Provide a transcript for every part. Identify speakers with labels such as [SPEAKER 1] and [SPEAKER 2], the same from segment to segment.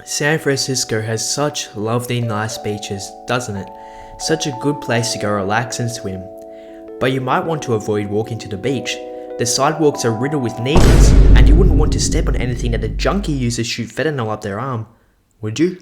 [SPEAKER 1] San Francisco has such lovely nice beaches, doesn't it? Such a good place to go relax and swim. But you might want to avoid walking to the beach. The sidewalks are riddled with needles, and you wouldn't want to step on anything that a junkie uses to shoot fentanyl up their arm, would you?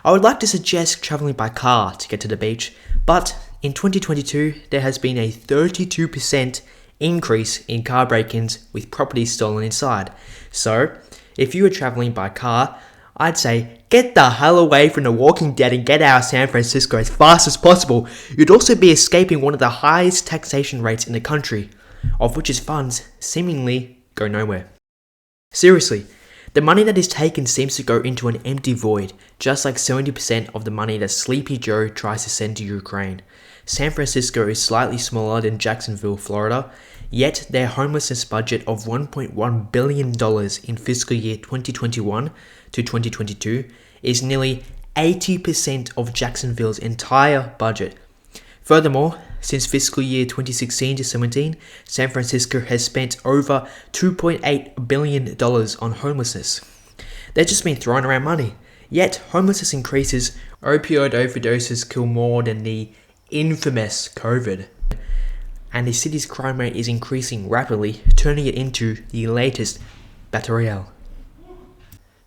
[SPEAKER 1] I would like to suggest travelling by car to get to the beach, but in 2022 there has been a 32% increase in car break-ins with properties stolen inside. So, if you are travelling by car, I'd say get the hell away from the Walking Dead and get out of San Francisco as fast as possible. You'd also be escaping one of the highest taxation rates in the country, of which its funds seemingly go nowhere. Seriously, the money that is taken seems to go into an empty void, just like 70% of the money that Sleepy Joe tries to send to Ukraine. San Francisco is slightly smaller than Jacksonville, Florida, yet their homelessness budget of $1.1 billion in fiscal year 2021 to 2022 is nearly 80% of Jacksonville's entire budget. Furthermore, since fiscal year 2016 to 17, San Francisco has spent over $2.8 billion on homelessness. They've just been throwing around money. Yet, homelessness increases, opioid overdoses kill more than the infamous COVID. And the city's crime rate is increasing rapidly, turning it into the latest battle royale.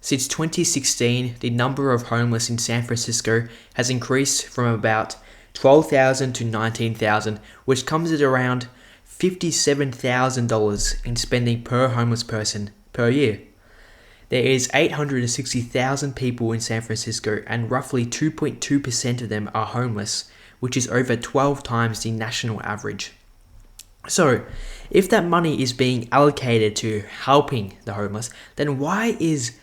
[SPEAKER 1] Since 2016, the number of homeless in San Francisco has increased from about 12,000 to 19,000, which comes at around $57,000 in spending per homeless person per year. There is 860,000 people in San Francisco, and roughly 2.2% of them are homeless, which is over 12 times the national average. So, if that money is being allocated to helping the homeless, then why is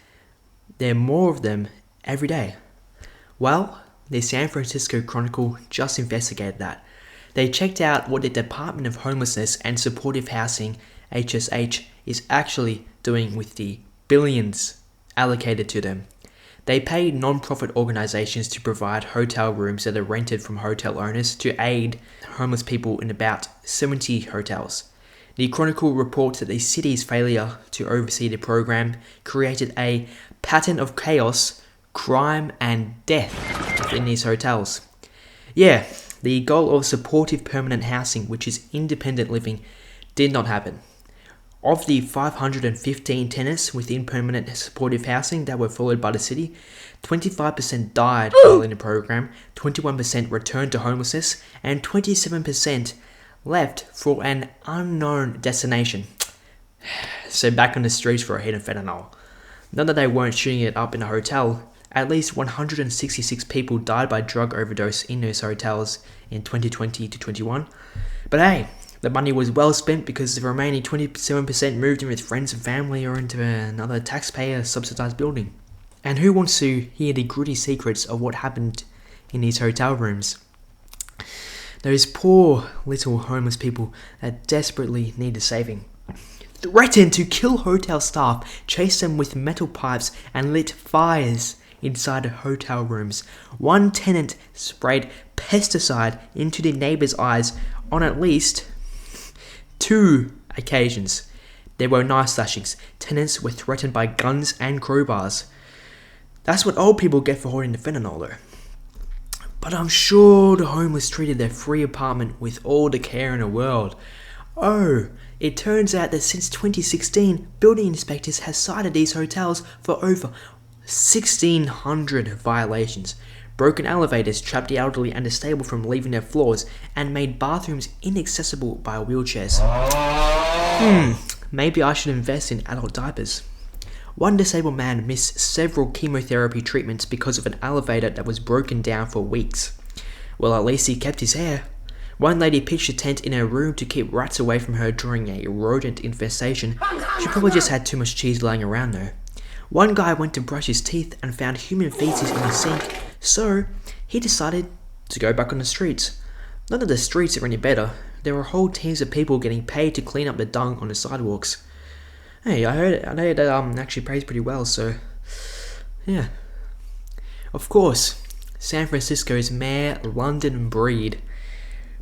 [SPEAKER 1] there more of them every day? Well, the San Francisco Chronicle just investigated that. They checked out what the Department of Homelessness and Supportive Housing, HSH, is actually doing with the billions allocated to them. They pay non-profit organizations to provide hotel rooms that are rented from hotel owners to aid homeless people in about 70 hotels. The Chronicle reports that the city's failure to oversee the program created a pattern of chaos, crime, and death in these hotels. Yeah, the goal of supportive permanent housing, which is independent living, did not happen. Of the 515 tenants within permanent supportive housing that were followed by the city, 25% died while in the program, 21% returned to homelessness, and 27% left for an unknown destination. So back on the streets for a hit of fentanyl. Not that they weren't shooting it up in a hotel. At least 166 people died by drug overdose in those hotels in 2020 to 21. But hey, the money was well spent because the remaining 27% moved in with friends and family or into another taxpayer-subsidized building. And who wants to hear the gritty secrets of what happened in these hotel rooms? Those poor little homeless people that desperately needed saving. Threatened to kill hotel staff, chased them with metal pipes, and lit fires inside hotel rooms. One tenant sprayed pesticide into the neighbor's eyes on at least 2 occasions. There were knife slashings. Tenants were threatened by guns and crowbars. That's what old people get for hoarding the fentanyl though. But I'm sure the homeless treated their free apartment with all the care in the world. Oh, it turns out that since 2016, building inspectors have cited these hotels for over 1,600 violations. Broken elevators trapped the elderly and disabled from leaving their floors, and made bathrooms inaccessible by wheelchairs. Maybe I should invest in adult diapers. One disabled man missed several chemotherapy treatments because of an elevator that was broken down for weeks. Well, at least he kept his hair. One lady pitched a tent in her room to keep rats away from her during a rodent infestation. She probably just had too much cheese lying around though. One guy went to brush his teeth and found human feces in the sink, so he decided to go back on the streets. None of the streets are any better. There were whole teams of people getting paid to clean up the dung on the sidewalks. Hey, I know that actually pays pretty well, so yeah. Of course, San Francisco's Mayor London Breed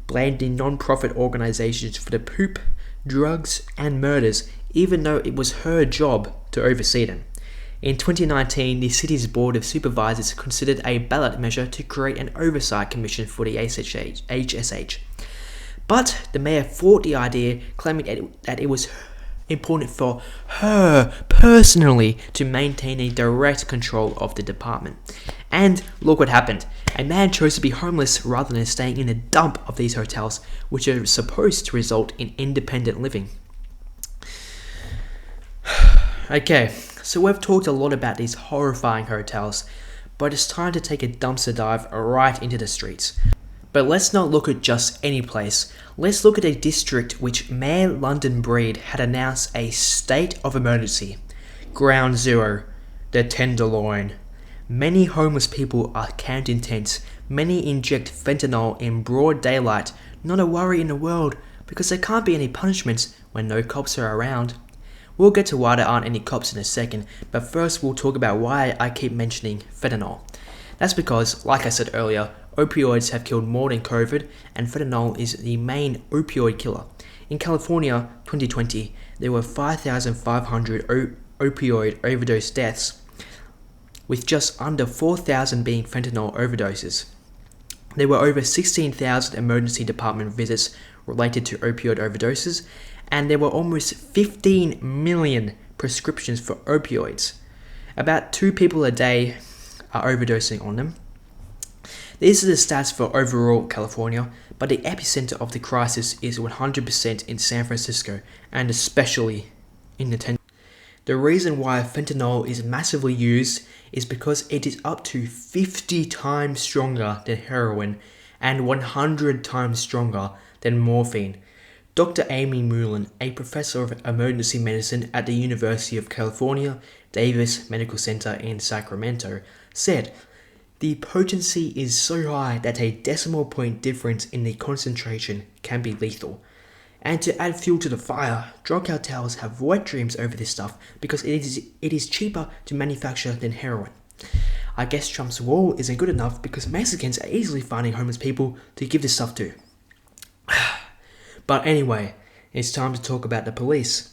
[SPEAKER 1] blamed the non-profit organizations for the poop, drugs, and murders, even though it was her job to oversee them. In 2019, the city's Board of Supervisors considered a ballot measure to create an oversight commission for the HSH. But the mayor fought the idea, claiming that it was important for her personally to maintain a direct control of the department. And look what happened. A man chose to be homeless rather than staying in a dump of these hotels, which are supposed to result in independent living. Okay, so we've talked a lot about these horrifying hotels, but it's time to take a dumpster dive right into the streets. But let's not look at just any place. Let's look at a district which Mayor London Breed had announced a state of emergency. Ground Zero, the Tenderloin. Many homeless people are camped in tents. Many inject fentanyl in broad daylight. Not a worry in the world, because there can't be any punishments when no cops are around. We'll get to why there aren't any cops in a second, but first we'll talk about why I keep mentioning fentanyl. That's because, like I said earlier, opioids have killed more than COVID, and fentanyl is the main opioid killer. In California, 2020, there were 5,500 opioid overdose deaths, with just under 4,000 being fentanyl overdoses. There were over 16,000 emergency department visits related to opioid overdoses, and there were almost 15 million prescriptions for opioids. About 2 people a day are overdosing on them. These are the stats for overall California, but the epicenter of the crisis is 100% in San Francisco, and especially in the Tenderloin. The reason why fentanyl is massively used is because it is up to 50 times stronger than heroin and 100 times stronger than morphine. Dr. Amy Mullen, a professor of emergency medicine at the University of California, Davis Medical Center in Sacramento, said, "The potency is so high that a decimal point difference in the concentration can be lethal. And to add fuel to the fire, drug cartels have wet dreams over this stuff because it is cheaper to manufacture than heroin. I guess Trump's wall isn't good enough because Mexicans are easily finding homeless people to give this stuff to." But anyway, it's time to talk about the police,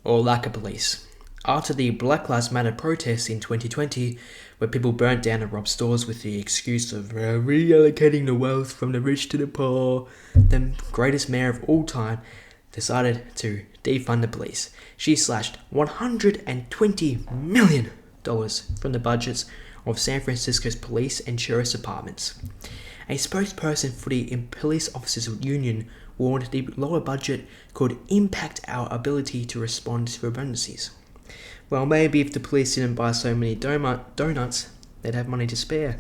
[SPEAKER 1] or lack of police. After the Black Lives Matter protests in 2020, where people burnt down and robbed stores with the excuse of reallocating the wealth from the rich to the poor, the greatest mayor of all time decided to defund the police. She slashed $120 million from the budgets of San Francisco's police and sheriff's departments. A spokesperson for the police officers union warned the lower budget could impact our ability to respond to emergencies. Well, maybe if the police didn't buy so many donuts, they'd have money to spare.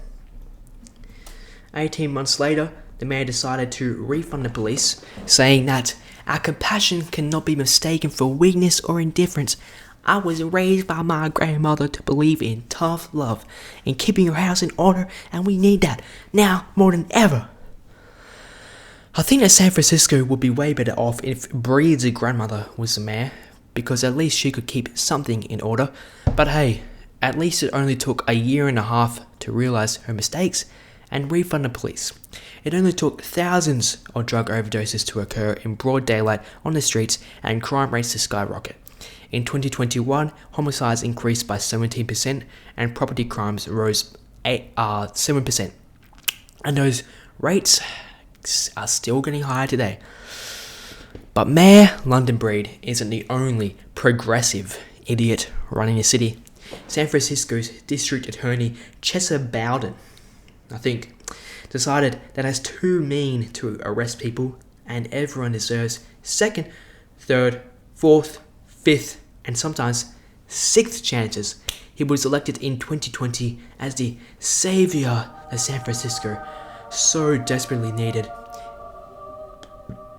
[SPEAKER 1] 18 months later, the mayor decided to refund the police, saying that our compassion cannot be mistaken for weakness or indifference. I was raised by my grandmother to believe in tough love and keeping your house in order, and we need that now more than ever. I think that San Francisco would be way better off if Breed's grandmother was the mayor, because at least she could keep something in order. But hey, at least it only took a year and a half to realize her mistakes and refund the police. It only took thousands of drug overdoses to occur in broad daylight on the streets and crime rates to skyrocket. In 2021, homicides increased by 17% and property crimes rose 7%. And those rates are still getting higher today. But Mayor London Breed isn't the only progressive idiot running the city. San Francisco's District Attorney Chesa Bowden, I think, decided that it's too mean to arrest people and everyone deserves second, third, fourth, fifth, and sometimes sixth chances. He was elected in 2020 as the savior that San Francisco so desperately needed.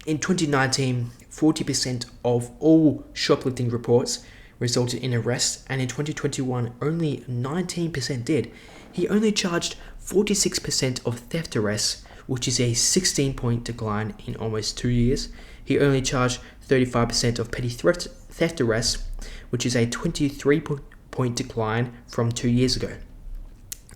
[SPEAKER 1] In 2019, 40% of all shoplifting reports resulted in arrests, and in 2021, only 19% did. He only charged 46% of theft arrests, which is a 16-point decline in almost 2 years. He only charged 35% of petty theft arrests, which is a 23-point decline from 2 years ago.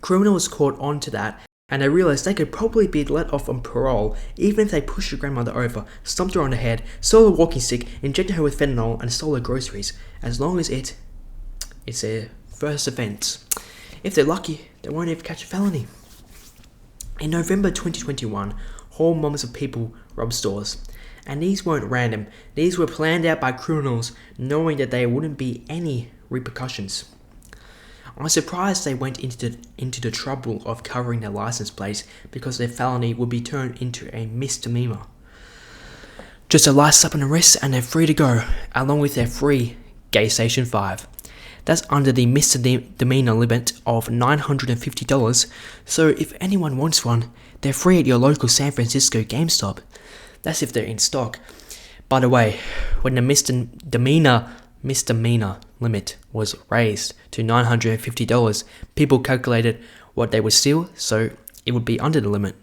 [SPEAKER 1] Criminals caught on to that, and they realized they could probably be let off on parole even if they pushed your grandmother over, stomped her on the head, stole a walking stick, injected her with fentanyl, and stole her groceries, as long as it's a first offence. If they're lucky, they won't even catch a felony. In November 2021, whole moms of people robbed stores. And these weren't random, these were planned out by criminals knowing that there wouldn't be any repercussions. I'm surprised they went into the trouble of covering their license plates because their felony would be turned into a misdemeanor. Just a light slap on the wrist and they're free to go, along with their free Gay Station 5. That's under the misdemeanor limit of $950, so if anyone wants one, they're free at your local San Francisco GameStop. That's if they're in stock. By the way, when the misdemeanor limit was raised to $950, people calculated what they would steal, so it would be under the limit.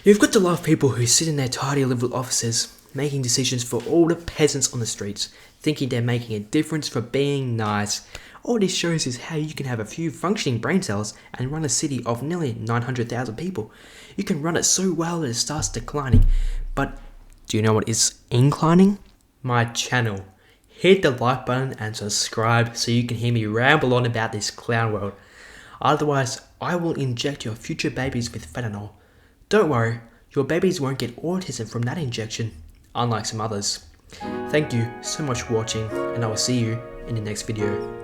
[SPEAKER 1] You've got to love people who sit in their tidy little offices, making decisions for all the peasants on the streets, thinking they're making a difference for being nice. All this shows is how you can have a few functioning brain cells and run a city of nearly 900,000 people. You can run it so well that it starts declining. But do you know what is inclining? My channel. Hit the like button and subscribe so you can hear me ramble on about this clown world. Otherwise, I will inject your future babies with fentanyl. Don't worry, your babies won't get autism from that injection, unlike some others. Thank you so much for watching, and I will see you in the next video.